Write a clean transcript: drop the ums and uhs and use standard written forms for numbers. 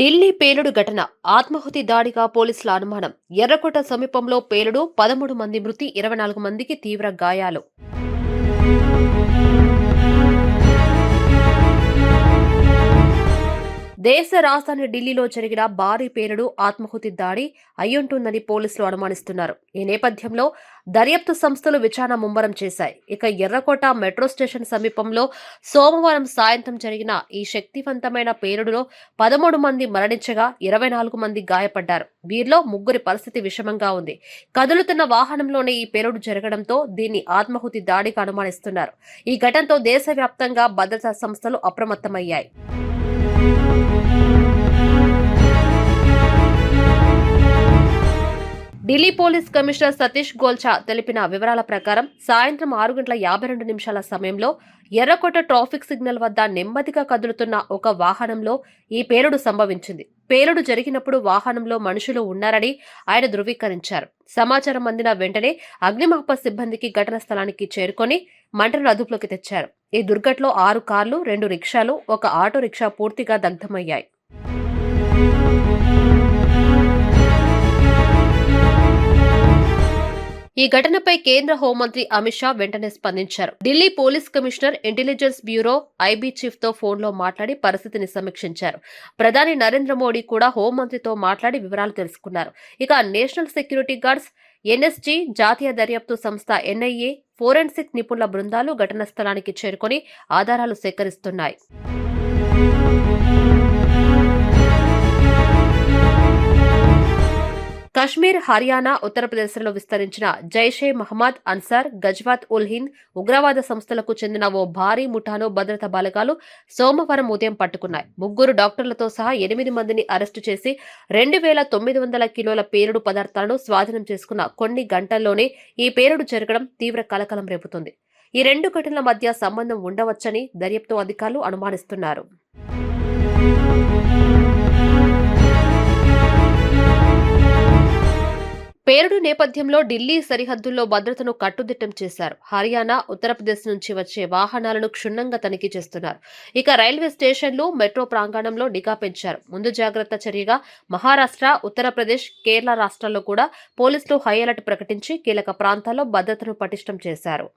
ఢిల్లీ పేలుడు ఘటన ఆత్మాహుతి దాడిగా పోలీసుల అనుమానం. ఎర్రకోట సమీపంలో పేలుడు 13 మంది మృతి, 24 మందికి తీవ్ర గాయాలు. దేశ రాజధాని ఢిల్లీలో జరిగిన భారీ పేలుడు ఆత్మాహుతి దాడి అయ్యుంటుందని పోలీసులు అనుమానిస్తున్నారు. ఈ నేపథ్యంలో దర్యాప్తు సంస్థలు విచారణ ముమ్మరం చేశాయి. ఇక ఎర్రకోట మెట్రో స్టేషన్ సమీపంలో సోమవారం సాయంత్రం జరిగిన ఈ శక్తివంతమైన పేలుడులో 13 మంది మరణించగా 24 మంది గాయపడ్డారు. వీరిలో ముగ్గురి పరిస్థితి విషమంగా ఉంది. కదులుతున్న వాహనంలోనే ఈ పేలుడు జరగడంతో దీన్ని ఆత్మాహుతి దాడిగా అనుమానిస్తున్నారు. ఈ ఘటనతో దేశవ్యాప్తంగా భద్రతా సంస్థలు అప్రమత్తమయ్యాయి. ఢిల్లీ పోలీస్ కమిషనర్ సతీష్ గోల్చా తెలిపిన వివరాల ప్రకారం సాయంత్రం 6:52 సమయంలో ఎర్రకోట ట్రాఫిక్ సిగ్నల్ వద్ద నెమ్మదిగా కదులుతున్న ఒక వాహనంలో ఈ పేలుడు సంభవించింది. పేలుడు జరిగినప్పుడు వాహనంలో మనుషులు ఉన్నారని ఆయన ధృవీకరించారు. సమాచారం అందిన వెంటనే అగ్నిమాపక సిబ్బందికి ఘటన స్థలానికి చేరుకొని మంటలను అదుపులోకి తెచ్చారు. ఈ దుర్ఘటనలో 6 కార్లు, 2 రిక్షాలు, ఒక ఆటో రిక్షా పూర్తిగా దగ్ధమయ్యాయి. ఈ ఘటనపై కేంద్ర హోంమంత్రి అమిత్ షా వెంటనే స్పందించారు. Delhi police commissioner, intelligence bureau IB chief తో ఫోన్లో మాట్లాడి పరిస్థితిని సమీక్షించారు. ప్రధాని నరేంద్ర మోడీ కూడా హోంమంత్రితో మాట్లాడి వివరాలు తెలుసుకున్నారు. ఇక నేషనల్ సెక్యూరిటీ గార్డ్స్, ఎన్ఎస్జీ, జాతీయ దర్యాప్తు సంస్థ ఎన్ఐఏ, ఫోరెన్సిక్ నిపుణుల బృందాలు ఘటనా స్థలానికి చేరుకొని ఆధారాలు సేకరిస్తున్నాయి. కశ్మీర్, హర్యానా, ఉత్తరప్రదేశ్లో విస్తరించిన జైషే మహమ్మద్, అన్సార్, గజ్వాత్ ఉల్ హింద్ ఉగ్రవాద సంస్థలకు చెందిన ఓ భారీ ముఠాను భద్రతా బలగాలు సోమవారం ఉదయం పట్టుకున్నాయి. 3 డాక్టర్లతో సహా 8 మందిని అరెస్టు చేసి 2900 కిలోల పేలుడు పదార్థాలను స్వాధీనం చేసుకున్న కొన్ని గంటల్లోనే ఈ పేలుడు జరగడం తీవ్ర కలకలం రేపుతుంది. ఈ 2 ఘటనల మధ్య సంబంధం ఉండవచ్చని దర్యాప్తు అధికారులు అనుమానిస్తున్నారు. పేలుడు నేపథ్యంలో ఢిల్లీ సరిహద్దుల్లో భద్రతను కట్టుదిట్టం చేశారు. హర్యానా, ఉత్తరప్రదేశ్ నుంచి వచ్చే వాహనాలను క్షుణ్ణంగా తనిఖీ చేస్తున్నారు. ఇక రైల్వే స్టేషన్లు, మెట్రో ప్రాంగణంలో నిఘా పెంచారు. ముందు జాగ్రత్త చర్యగా మహారాష్ట్ర, ఉత్తరప్రదేశ్, కేరళ రాష్ట్రాల్లో కూడా పోలీసులు హై అలర్ట్ ప్రకటించి కీలక ప్రాంతాల్లో భద్రతను పటిష్టం చేశారు.